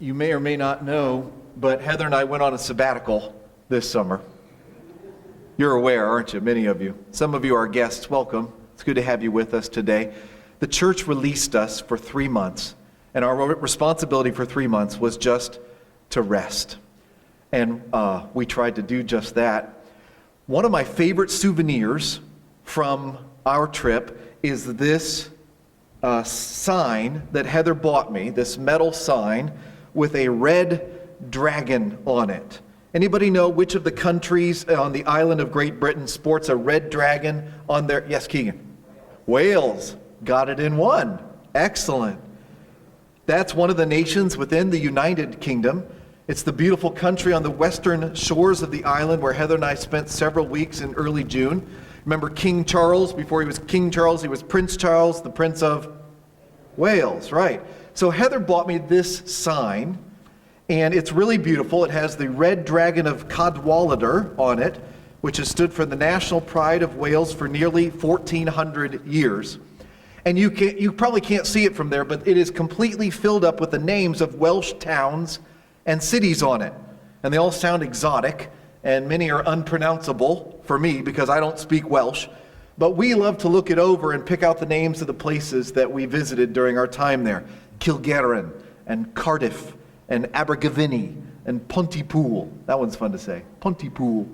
You may or may not know, but Heather and I went on a sabbatical this summer. You're aware, aren't you? Many of you. Some of you are guests. Welcome. It's good to have you with us today. The church released us for 3 months, and our responsibility for 3 months was just to rest. And we tried to do just that. One of my favorite souvenirs from our trip is this sign that Heather bought me, this metal sign with a red dragon on it. Anybody know which of the countries on the island of Great Britain sports a red dragon on their... Yes, Keegan. Wales. Got it in one. Excellent. That's one of the nations within the United Kingdom. It's the beautiful country on the western shores of the island where Heather and I spent several weeks in early June. Remember King Charles? Before he was King Charles, he was Prince Charles, the Prince of Wales, right? So Heather bought me this sign, and it's really beautiful. It has the red dragon of Cadwallader on it, which has stood for the national pride of Wales for nearly 1,400 years. And you probably can't see it from there, but it is completely filled up with the names of Welsh towns and cities on it. And they all sound exotic, and many are unpronounceable for me because I don't speak Welsh. But we love to look it over and pick out the names of the places that we visited during our time there. Kilgarran and Cardiff and Abergavenny and Pontypool. That one's fun to say. Pontypool.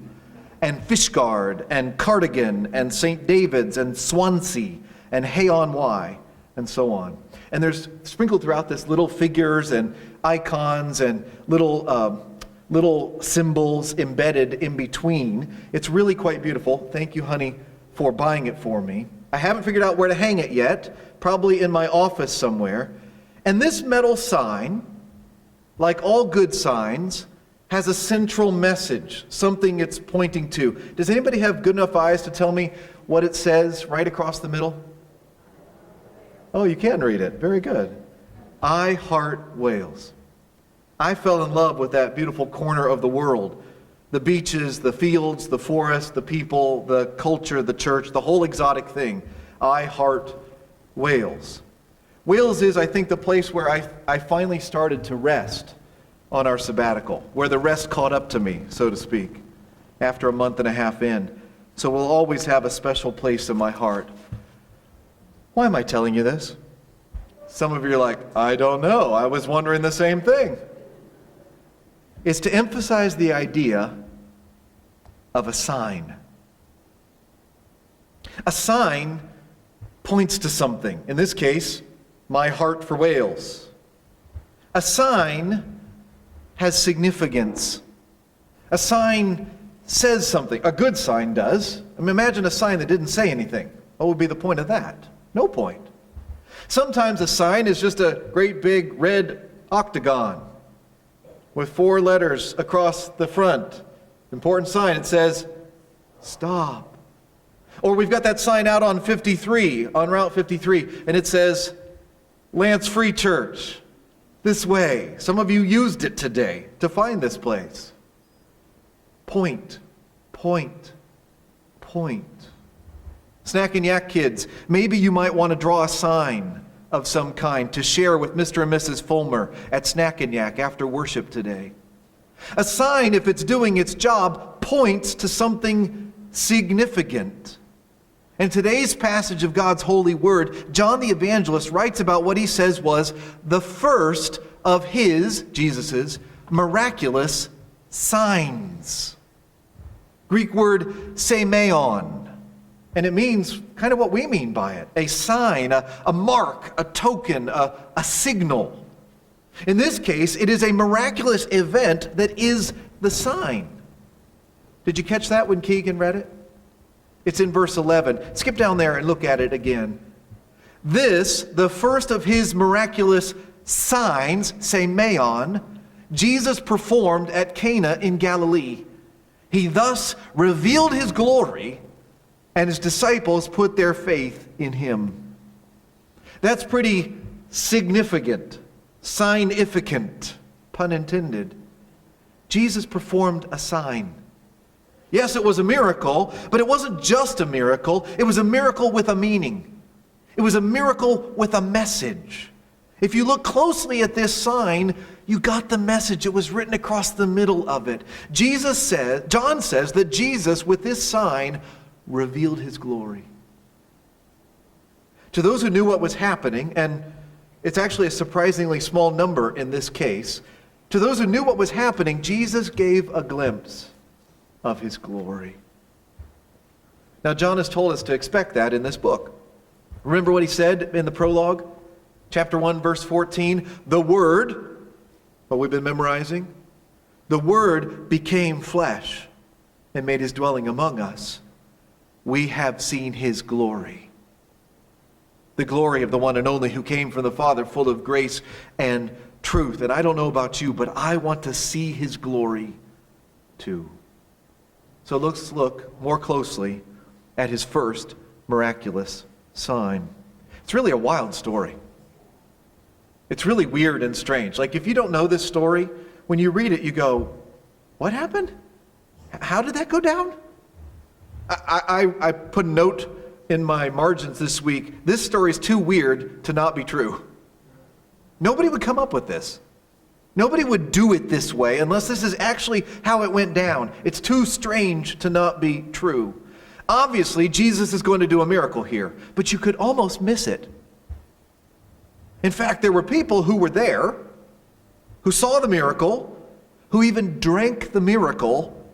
And Fishguard and Cardigan and St. David's and Swansea and Hay-on-Wye and so on. And there's sprinkled throughout this little figures and icons and little symbols embedded in between. It's really quite beautiful. Thank you, honey, for buying it for me. I haven't figured out where to hang it yet, probably in my office somewhere. And this metal sign, like all good signs, has a central message, something it's pointing to. Does anybody have good enough eyes to tell me what it says right across the middle? Oh, you can read it. Very good. I heart Wales. I fell in love with that beautiful corner of the world. The beaches, the fields, the forest, the people, the culture, the church, the whole exotic thing. I heart Wales. Wales is, I think, the place where I finally started to rest on our sabbatical, where the rest caught up to me, so to speak, after a month and a half in. So we'll always have a special place in my heart. Why am I telling you this? Some of you are like, I don't know. I was wondering the same thing. It's to emphasize the idea of a sign. A sign points to something. In this case, my heart for Wales. A sign has significance. A sign says something. A good sign does. I mean, imagine a sign that didn't say anything. What would be the point of that? No point. Sometimes a sign is just a great big red octagon with 4 letters across the front. Important sign. It says, stop. Or we've got that sign out on 53, on Route 53, and it says, Lanse Free Church, this way. Some of you used it today to find this place. Point, point, point. Snack and Yak kids, maybe you might want to draw a sign of some kind to share with Mr. and Mrs. Fulmer at Snack and Yak after worship today. A sign, if it's doing its job, points to something significant. In today's passage of God's holy word, John the Evangelist writes about what he says was the first of his, Jesus's, miraculous signs. Greek word semeion. And it means kind of what we mean by it. A sign, a mark, a token, a signal. In this case, it is a miraculous event that is the sign. Did you catch that when Keegan read it? It's in verse 11. Skip down there and look at it again. This, the first of his miraculous signs, semeion, Jesus performed at Cana in Galilee. He thus revealed his glory, and his disciples put their faith in him. That's pretty significant, significant, pun intended. Jesus performed a sign. Yes, it was a miracle, but it wasn't just a miracle. It was a miracle with a meaning. It was a miracle with a message. If you look closely at this sign, you got the message. It was written across the middle of it. John says that Jesus, with this sign, revealed his glory. To those who knew what was happening, and it's actually a surprisingly small number in this case, to those who knew what was happening, Jesus gave a glimpse of his glory. Now, John has told us to expect that in this book. Remember what he said in the prologue? Chapter 1, verse 14, the Word, what we've been memorizing, the Word became flesh and made his dwelling among us. We have seen his glory. The glory of the one and only who came from the Father, full of grace and truth. And I don't know about you, but I want to see his glory too. So let's look more closely at his first miraculous sign. It's really a wild story. It's really weird and strange. Like, if you don't know this story, when you read it, you go, what happened? How did that go down? I put a note in my margins this week. This story is too weird to not be true. Nobody would come up with this. Nobody would do it this way unless this is actually how it went down. It's too strange to not be true. Obviously, Jesus is going to do a miracle here, but you could almost miss it. In fact, there were people who were there, who saw the miracle, who even drank the miracle,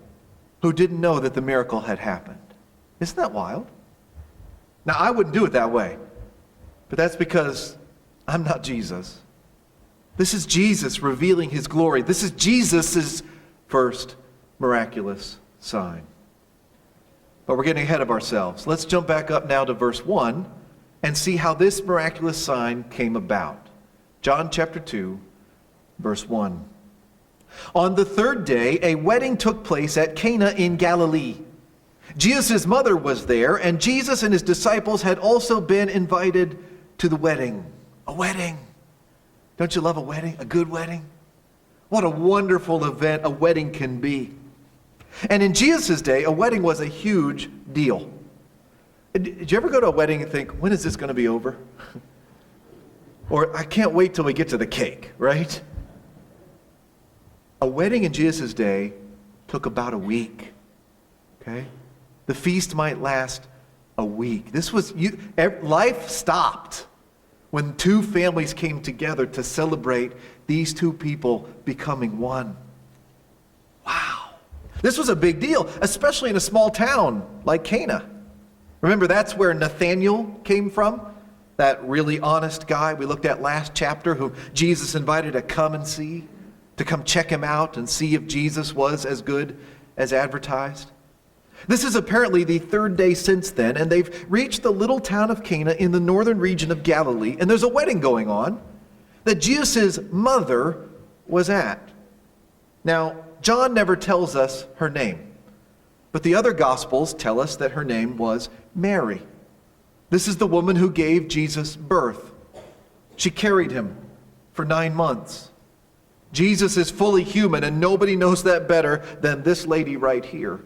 who didn't know that the miracle had happened. Isn't that wild? Now, I wouldn't do it that way, but that's because I'm not Jesus. This is Jesus revealing his glory. This is Jesus' first miraculous sign. But we're getting ahead of ourselves. Let's jump back up now to verse 1 and see how this miraculous sign came about. John chapter 2, verse 1. On the third day, a wedding took place at Cana in Galilee. Jesus' mother was there, and Jesus and his disciples had also been invited to the wedding. A wedding. Don't you love a wedding? A good wedding? What a wonderful event a wedding can be. And in Jesus' day, a wedding was a huge deal. Did you ever go to a wedding and think, when is this going to be over? Or, I can't wait till we get to the cake, right? A wedding in Jesus' day took about a week, okay? The feast might last a week. Life stopped when two families came together to celebrate these two people becoming one. Wow. This was a big deal, especially in a small town like Cana. Remember, that's where Nathanael came from, that really honest guy we looked at last chapter who Jesus invited to come and see, to come check him out and see if Jesus was as good as advertised. This is apparently the third day since then, and they've reached the little town of Cana in the northern region of Galilee, and there's a wedding going on that Jesus' mother was at. Now, John never tells us her name, but the other Gospels tell us that her name was Mary. This is the woman who gave Jesus birth. She carried him for 9 months. Jesus is fully human, and nobody knows that better than this lady right here.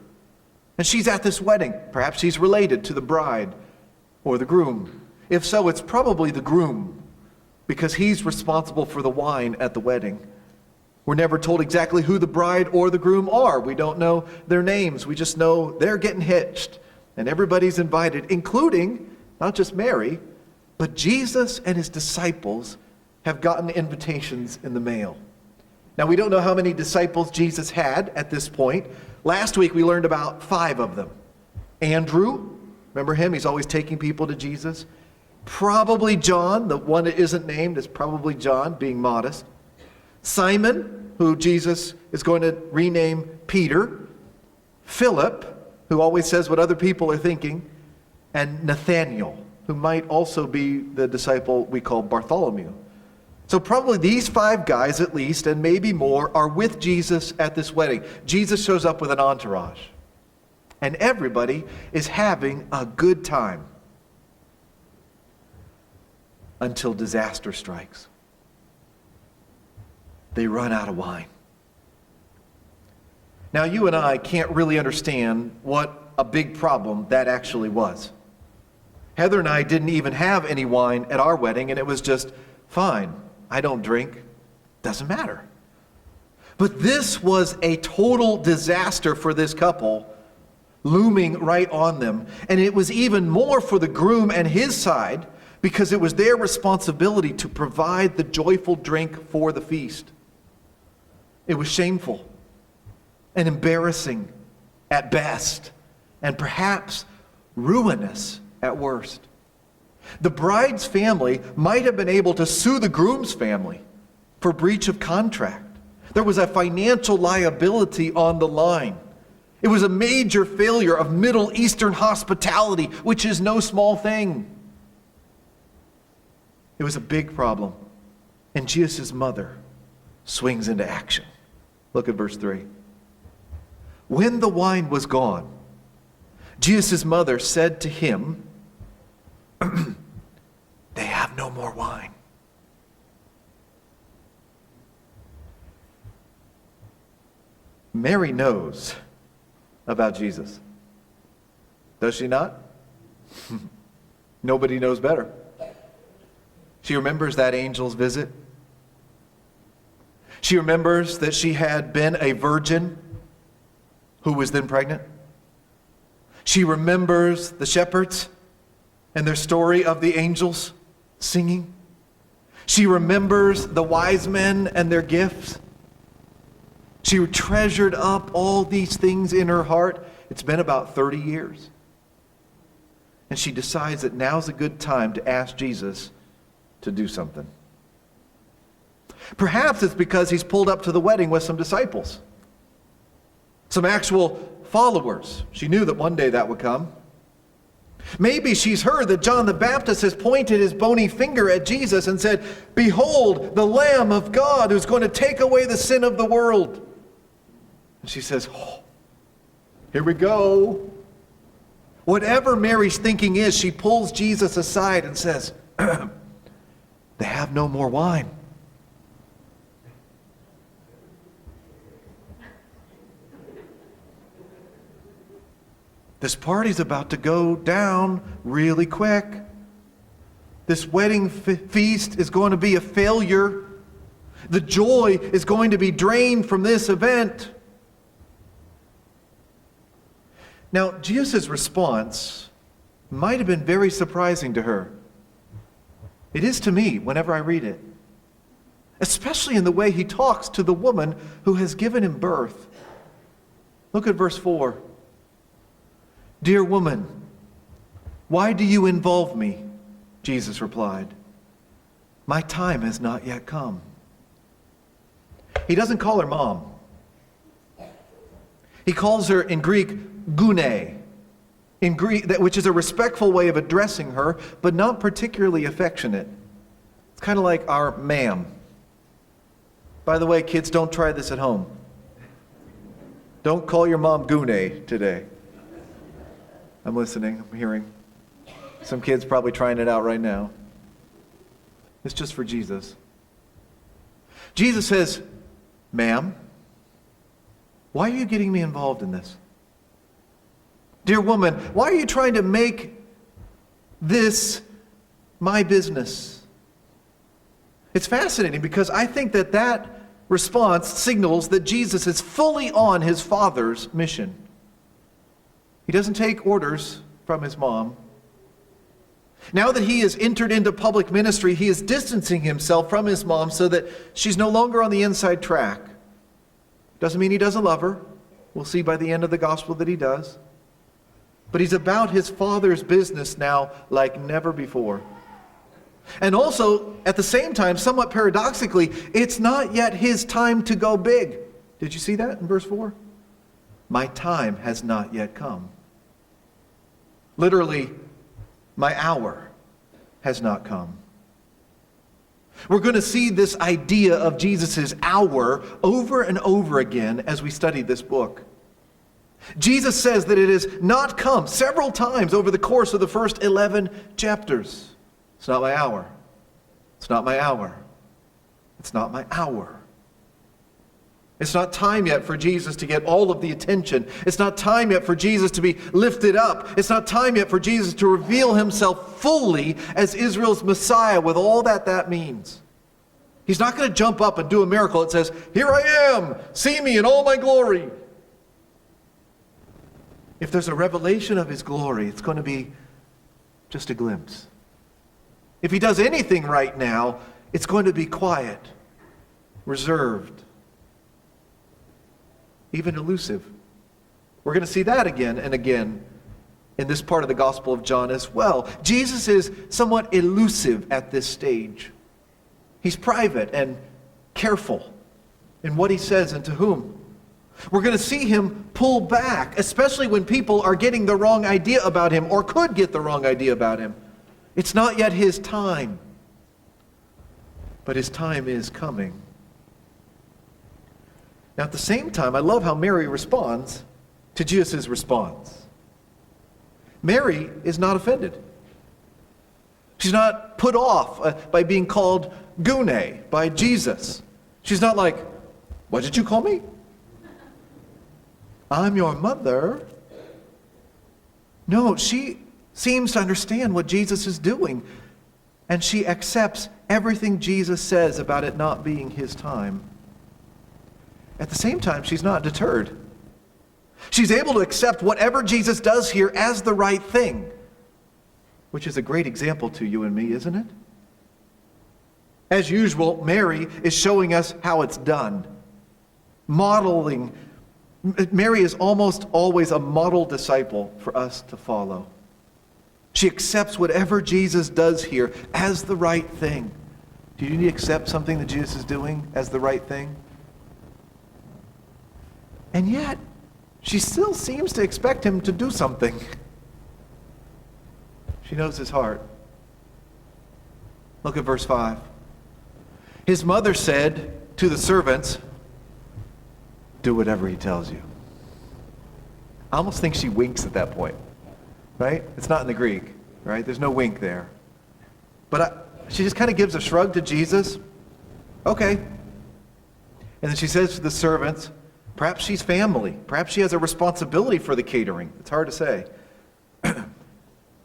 And she's at this wedding. Perhaps she's related to the bride or the groom. If so, it's probably the groom, because he's responsible for the wine at the wedding. We're never told exactly who the bride or the groom are. We don't know their names. We just know they're getting hitched. And everybody's invited, including not just Mary, but Jesus and his disciples have gotten invitations in the mail. Now, we don't know how many disciples Jesus had at this point. Last week, we learned about 5 of them. Andrew, remember him? He's always taking people to Jesus. Probably John, the one that isn't named is probably John, being modest. Simon, who Jesus is going to rename Peter. Philip, who always says what other people are thinking. And Nathanael, who might also be the disciple we call Bartholomew. So probably these 5 guys at least, and maybe more, are with Jesus at this wedding. Jesus shows up with an entourage. And everybody is having a good time. Until disaster strikes. They run out of wine. Now, you and I can't really understand what a big problem that actually was. Heather and I didn't even have any wine at our wedding, and it was just fine. I don't drink. Doesn't matter. But this was a total disaster for this couple, looming right on them. And it was even more for the groom and his side, because it was their responsibility to provide the joyful drink for the feast. It was shameful and embarrassing at best, and perhaps ruinous at worst. The bride's family might have been able to sue the groom's family for breach of contract. There was a financial liability on the line. It was a major failure of Middle Eastern hospitality, which is no small thing. It was a big problem. And Jesus' mother swings into action. Look at verse 3. When the wine was gone, Jesus' mother said to him, they have no more wine. Mary knows about Jesus. Does she not? Nobody knows better. She remembers that angel's visit. She remembers that she had been a virgin who was then pregnant. She remembers the shepherds and their story of the angels singing. She remembers the wise men and their gifts. She treasured up all these things in her heart. It's been about 30 years. And she decides that now's a good time to ask Jesus to do something. Perhaps it's because he's pulled up to the wedding with some disciples, some actual followers. She knew that one day that would come. Maybe she's heard that John the Baptist has pointed his bony finger at Jesus and said, "Behold, the Lamb of God who's going to take away the sin of the world." And she says, "Oh, here we go." Whatever Mary's thinking is, she pulls Jesus aside and says, "They have no more wine." This party's about to go down really quick. This wedding feast is going to be a failure. The joy is going to be drained from this event. Now, Jesus' response might have been very surprising to her. It is to me whenever I read it, especially in the way he talks to the woman who has given him birth. Look at verse 4. "Dear woman, why do you involve me?" Jesus replied. "My time has not yet come." He doesn't call her mom. He calls her in Greek, gune, in Greek, which is a respectful way of addressing her, but not particularly affectionate. It's kind of like our ma'am. By the way, kids, don't try this at home. Don't call your mom gune today. I'm listening, I'm hearing. Some kids probably trying it out right now. It's just for Jesus. Jesus says, "Ma'am, why are you getting me involved in this? Dear woman, why are you trying to make this my business?" It's fascinating because I think that response signals that Jesus is fully on his Father's mission. He doesn't take orders from his mom. Now that he has entered into public ministry, he is distancing himself from his mom so that she's no longer on the inside track. Doesn't mean he doesn't love her. We'll see by the end of the gospel that he does. But he's about his Father's business now like never before. And also, at the same time, somewhat paradoxically, it's not yet his time to go big. Did you see that in verse 4? My time has not yet come. Literally, my hour has not come. We're going to see this idea of Jesus' hour over and over again as we study this book. Jesus says that it has not come several times over the course of the first 11 chapters. It's not my hour. It's not my hour. It's not my hour. It's not time yet for Jesus to get all of the attention. It's not time yet for Jesus to be lifted up. It's not time yet for Jesus to reveal himself fully as Israel's Messiah with all that means. He's not going to jump up and do a miracle that says, "Here I am, see me in all my glory." If there's a revelation of his glory, it's going to be just a glimpse. If he does anything right now, it's going to be quiet, reserved, even elusive. We're going to see that again and again in this part of the Gospel of John as well. Jesus is somewhat elusive at this stage. He's private and careful in what he says and to whom. We're going to see him pull back, especially when people are getting the wrong idea about him or could get the wrong idea about him. It's not yet his time, but his time is coming. Now, at the same time, I love how Mary responds to Jesus' response. Mary is not offended. She's not put off by being called Gune by Jesus. She's not like, "What did you call me? I'm your mother." No, she seems to understand what Jesus is doing, and she accepts everything Jesus says about it not being his time. At the same time, she's not deterred. She's able to accept whatever Jesus does here as the right thing, which is a great example to you and me, isn't it? As usual, Mary is showing us how it's done. Modeling. Mary is almost always a model disciple for us to follow. She accepts whatever Jesus does here as the right thing. Do you need to accept something that Jesus is doing as the right thing? And yet, she still seems to expect him to do something. She knows his heart. Look at verse 5. His mother said to the servants, "Do whatever he tells you." I almost think she winks at that point, right? It's not in the Greek, right? There's no wink there. But she just kind of gives a shrug to Jesus. "Okay." And then she says to the servants, perhaps she's family, perhaps she has a responsibility for the catering. It's hard to say.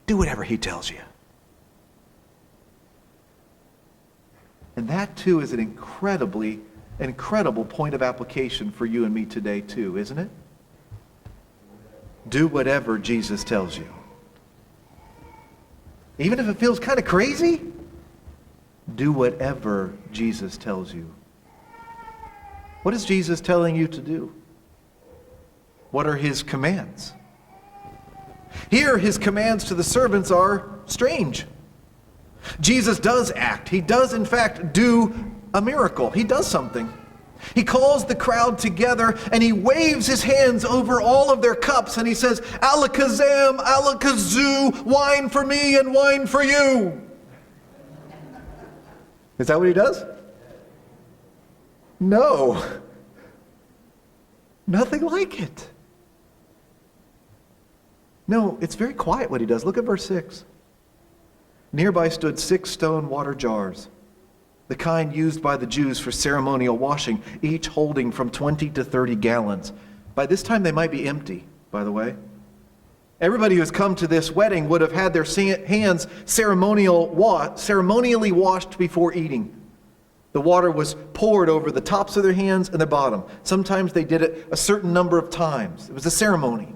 "Do whatever he tells you." And that too is an incredible point of application for you and me today too, isn't it? Do whatever Jesus tells you. Even if it feels kind of crazy, do whatever Jesus tells you. What is Jesus telling you to do? What are his commands? Here, his commands to the servants are strange. Jesus does act. He does, in fact, do a miracle. He does something. He calls the crowd together and he waves his hands over all of their cups and he says, "Alakazam, alakazoo, wine for me and wine for you." Is that what he does? No. Nothing like it. No, it's very quiet what he does. Look at verse 6. Nearby stood 6 stone water jars, the kind used by the Jews for ceremonial washing, each holding from 20 to 30 gallons. By this time, they might be empty, by the way. Everybody who has come to this wedding would have had their hands ceremonially washed before eating. The water was poured over the tops of their hands and their bottom. Sometimes they did it a certain number of times. It was a ceremony.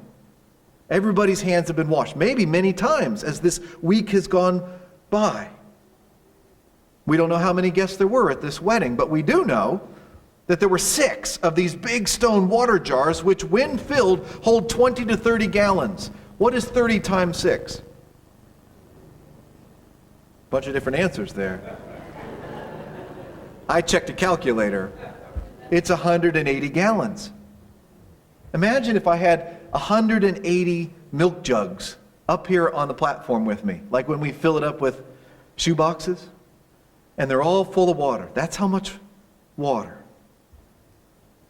Everybody's hands have been washed, maybe many times as this week has gone by. We don't know how many guests there were at this wedding, but we do know that there were 6 of these big stone water jars, which when filled, hold 20 to 30 gallons. What is 30 times 6? Bunch of different answers there. I checked a calculator. It's 180 gallons. Imagine if I had 180 milk jugs up here on the platform with me, like when we fill it up with shoe boxes, and they're all full of water. That's how much water.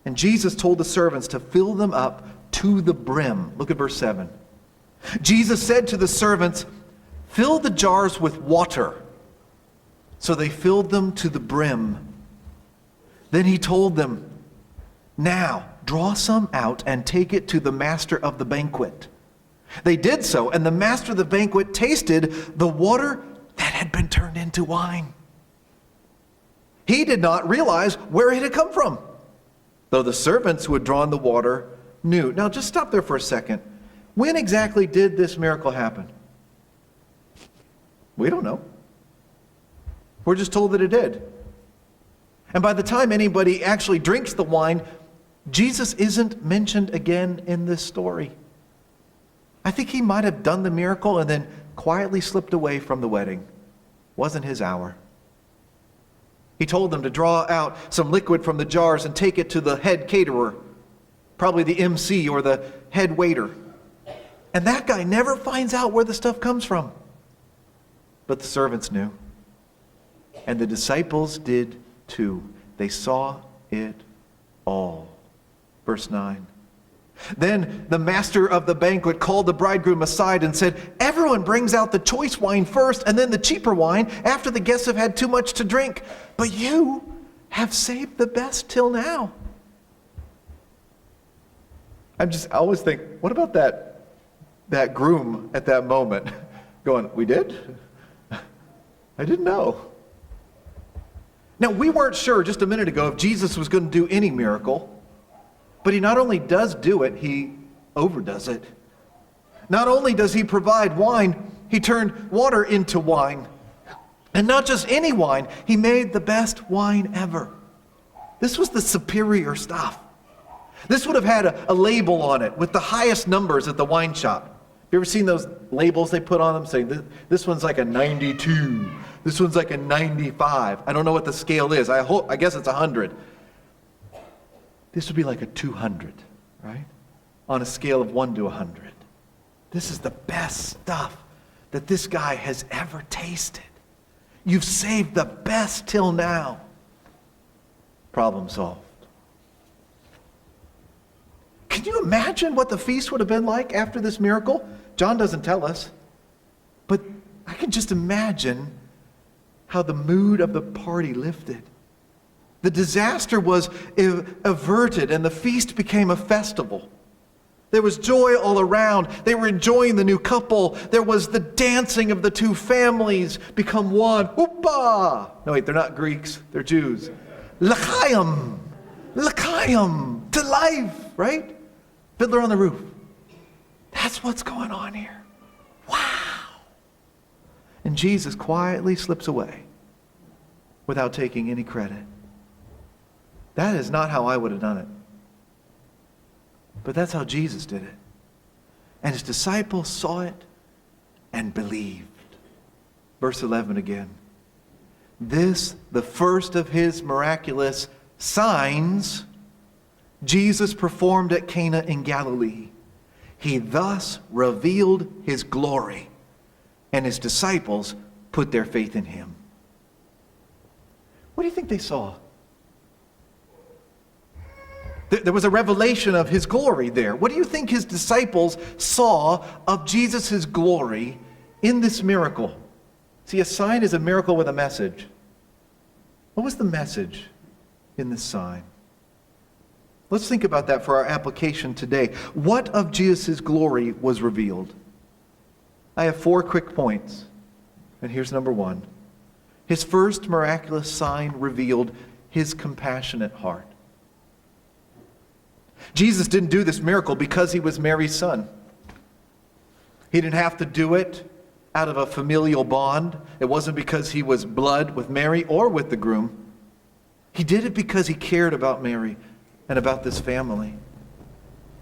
And Jesus told the servants to fill them up to the brim. Look at verse 7. Jesus said to the servants, "Fill the jars with water." So they filled them to the brim. Then he told them, "Now, draw some out and take it to the master of the banquet." They did so, and the master of the banquet tasted the water that had been turned into wine. He did not realize where it had come from, though the servants who had drawn the water knew. Now, just stop there for a second. When exactly did this miracle happen? We don't know. We're just told that it did. And by the time anybody actually drinks the wine, Jesus isn't mentioned again in this story. I think he might have done the miracle and then quietly slipped away from the wedding. Wasn't his hour. He told them to draw out some liquid from the jars and take it to the head caterer, probably the MC or the head waiter. And that guy never finds out where the stuff comes from. But the servants knew. And the disciples did too. They saw it all. Verse 9. Then the master of the banquet called the bridegroom aside and said, "Everyone brings out the choice wine first and then the cheaper wine after the guests have had too much to drink. But you have saved the best till now." I always think, what about that groom at that moment going, "We did? I didn't know." Now, we weren't sure just a minute ago if Jesus was going to do any miracle, but he not only does do it, he overdoes it. Not only does he provide wine, he turned water into wine. And not just any wine, he made the best wine ever. This was the superior stuff. This would have had a label on it with the highest numbers at the wine shop. Have you ever seen those labels they put on them saying, this one's like a 92, this one's like a 95. I don't know what the scale is. I guess it's 100. This would be like a 200, right? On a scale of 1 to 100. This is the best stuff that this guy has ever tasted. You've saved the best till now. Problem solved. Can you imagine what the feast would have been like after this miracle? John doesn't tell us. But I can just imagine how the mood of the party lifted. The disaster was averted and the feast became a festival. There was joy all around. They were enjoying the new couple. There was the dancing of the two families become one. Hoopa! No, wait, they're not Greeks. They're Jews. L'chaim! L'chaim! To life, right? Fiddler on the Roof. That's what's going on here. Wow! And Jesus quietly slips away without taking any credit. That is not how I would have done it. But that's how Jesus did it. And his disciples saw it and believed. Verse 11 again. This, the first of his miraculous signs, Jesus performed at Cana in Galilee. He thus revealed his glory, and his disciples put their faith in him. What do you think they saw? There was a revelation of his glory there. What do you think his disciples saw of Jesus' glory in this miracle? See, a sign is a miracle with a message. What was the message in this sign? Let's think about that for our application today. What of Jesus' glory was revealed? I have 4 quick points. And here's number 1. His first miraculous sign revealed his compassionate heart. Jesus didn't do this miracle because he was Mary's son. He didn't have to do it out of a familial bond. It wasn't because he was blood with Mary or with the groom. He did it because he cared about Mary and about this family.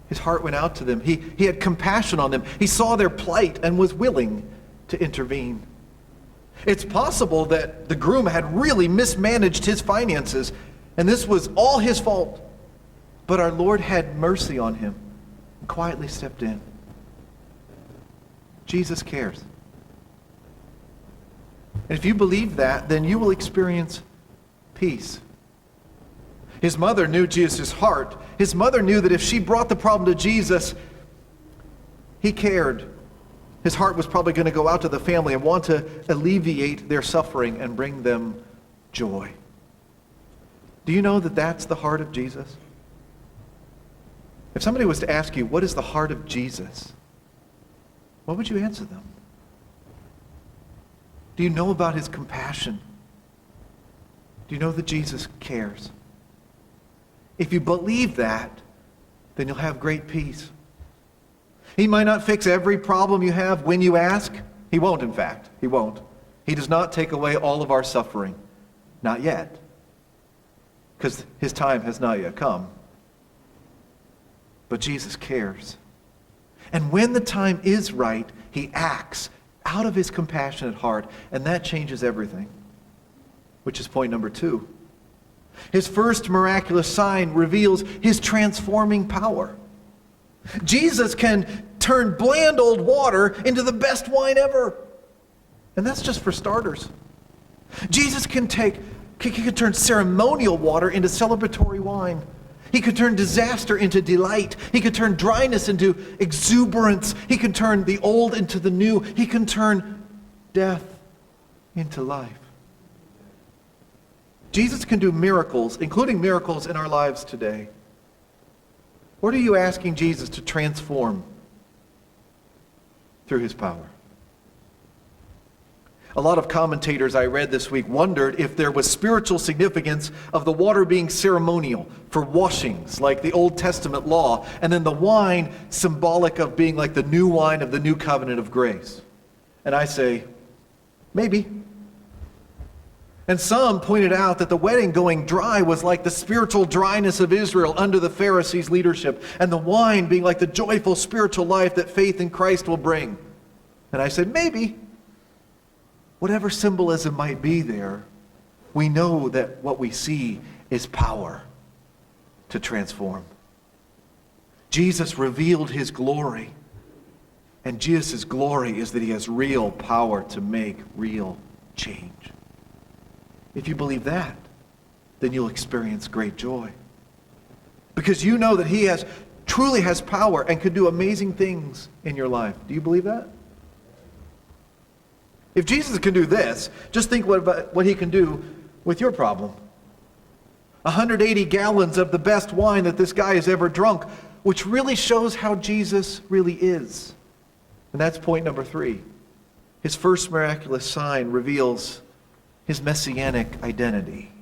His heart went out to them. He had compassion on them. He saw their plight and was willing to intervene. It's possible that the groom had really mismanaged his finances, and this was all his fault. But our Lord had mercy on him and quietly stepped in. Jesus cares. And if you believe that, then you will experience peace. His mother knew Jesus' heart. His mother knew that if she brought the problem to Jesus, he cared. His heart was probably going to go out to the family and want to alleviate their suffering and bring them joy. Do you know that that's the heart of Jesus? If somebody was to ask you, what is the heart of Jesus? What would you answer them? Do you know about his compassion? Do you know that Jesus cares? If you believe that, then you'll have great peace. He might not fix every problem you have when you ask. He won't, in fact. He won't. He does not take away all of our suffering. Not yet. Because his time has not yet come. But Jesus cares. And when the time is right, he acts out of his compassionate heart, and that changes everything. Which is point number 2. His first miraculous sign reveals his transforming power. Jesus can turn bland old water into the best wine ever. And that's just for starters. Jesus can turn ceremonial water into celebratory wine. He could turn disaster into delight. He could turn dryness into exuberance. He can turn the old into the new. He can turn death into life. Jesus can do miracles, including miracles in our lives today. What are you asking Jesus to transform through his power? A lot of commentators I read this week wondered if there was spiritual significance of the water being ceremonial for washings, like the Old Testament law, and then the wine symbolic of being like the new wine of the new covenant of grace. And I say, maybe. And some pointed out that the wedding going dry was like the spiritual dryness of Israel under the Pharisees' leadership, and the wine being like the joyful spiritual life that faith in Christ will bring. And I said, maybe. Whatever symbolism might be there, we know that what we see is power to transform. Jesus revealed his glory, and Jesus' glory is that he has real power to make real change. If you believe that, then you'll experience great joy. Because you know that he truly has power and can do amazing things in your life. Do you believe that? If Jesus can do this, just think what he can do with your problem. 180 gallons of the best wine that this guy has ever drunk, which really shows how Jesus really is. And that's point number 3. His first miraculous sign reveals his messianic identity.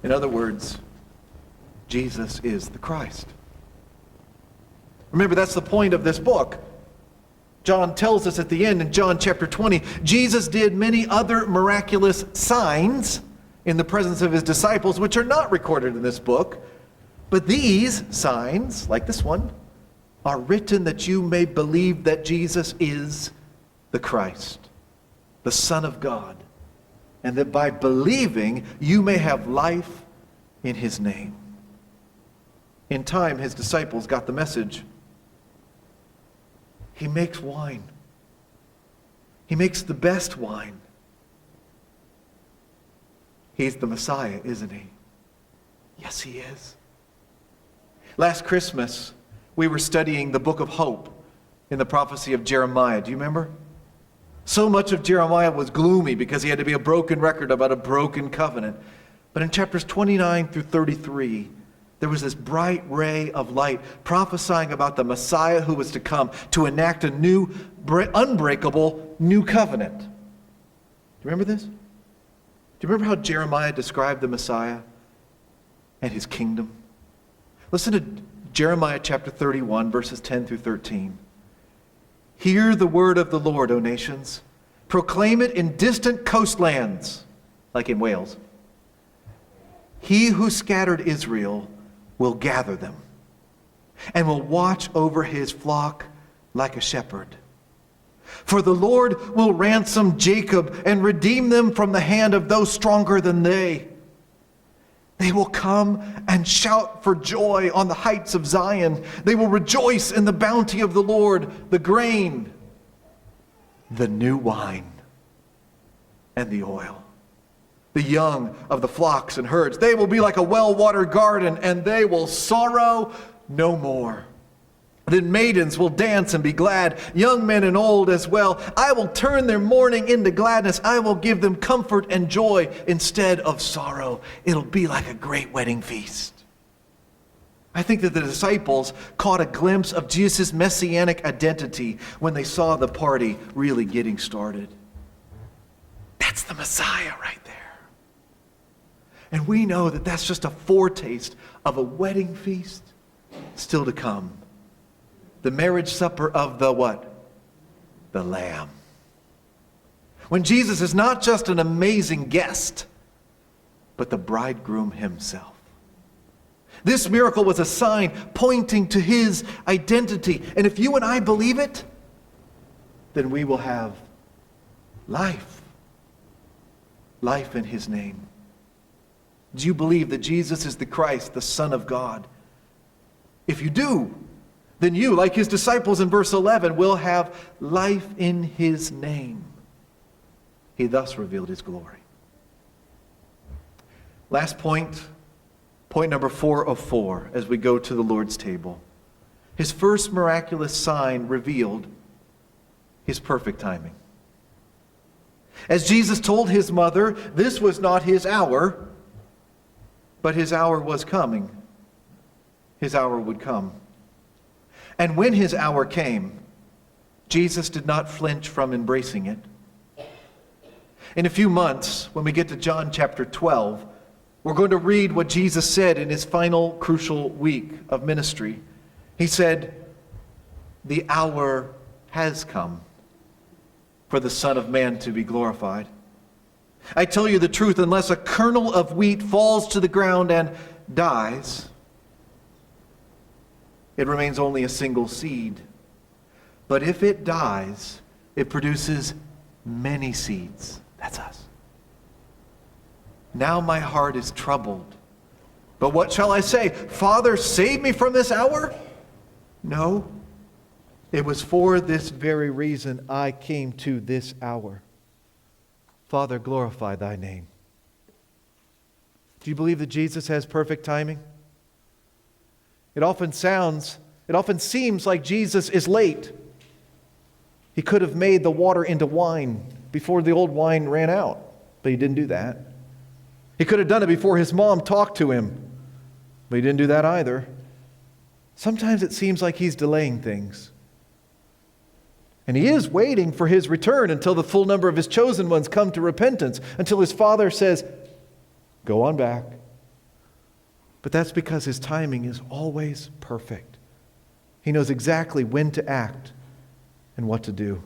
In other words, Jesus is the Christ. Remember, that's the point of this book. John tells us at the end in John chapter 20, Jesus did many other miraculous signs in the presence of his disciples, which are not recorded in this book. But these signs, like this one, are written that you may believe that Jesus is the Christ, the Son of God, and that by believing you may have life in his name. In time, his disciples got the message. He makes wine. He makes the best wine. He's the Messiah, isn't he? Yes, he is. Last Christmas, we were studying the book of hope in the prophecy of Jeremiah. Do you remember? So much of Jeremiah was gloomy because he had to be a broken record about a broken covenant. But in chapters 29 through 33, there was this bright ray of light prophesying about the Messiah who was to come to enact a new, unbreakable new covenant. Do you remember this? Do you remember how Jeremiah described the Messiah and his kingdom? Listen to Jeremiah chapter 31, verses 10 through 13. Hear the word of the Lord, O nations. Proclaim it in distant coastlands, like in Wales. He who scattered Israel will gather them and will watch over his flock like a shepherd. For the Lord will ransom Jacob and redeem them from the hand of those stronger than they. They will come and shout for joy on the heights of Zion. They will rejoice in the bounty of the Lord, the grain, the new wine, and the oil. The young of the flocks and herds. They will be like a well-watered garden, and they will sorrow no more. Then maidens will dance and be glad, young men and old as well. I will turn their mourning into gladness. I will give them comfort and joy instead of sorrow. It'll be like a great wedding feast. I think that the disciples caught a glimpse of Jesus' messianic identity when they saw the party really getting started. That's the Messiah right there. And we know that that's just a foretaste of a wedding feast still to come. The marriage supper of the what? The Lamb. When Jesus is not just an amazing guest, but the bridegroom himself. This miracle was a sign pointing to his identity. And if you and I believe it, then we will have life. Life in his name. Do you believe that Jesus is the Christ, the Son of God? If you do, then you, like his disciples in verse 11, will have life in his name. He thus revealed his glory. Last point, point number 4 of 4, as we go to the Lord's table. His first miraculous sign revealed his perfect timing. As Jesus told his mother, this was not his hour, but his hour was coming. His hour would come. And when his hour came, Jesus did not flinch from embracing it. In a few months, when we get to John chapter 12, we're going to read what Jesus said in his final crucial week of ministry. He said, "The hour has come for the Son of Man to be glorified. I tell you the truth, unless a kernel of wheat falls to the ground and dies, it remains only a single seed. But if it dies, it produces many seeds." That's us. "Now my heart is troubled. But what shall I say? Father, save me from this hour? No. It was for this very reason I came to this hour. Father, glorify thy name." Do you believe that Jesus has perfect timing? It often seems like Jesus is late. He could have made the water into wine before the old wine ran out, but he didn't do that. He could have done it before his mom talked to him, but he didn't do that either. Sometimes it seems like he's delaying things. And he is waiting for his return until the full number of his chosen ones come to repentance, until his Father says, "Go on back." But that's because his timing is always perfect. He knows exactly when to act and what to do.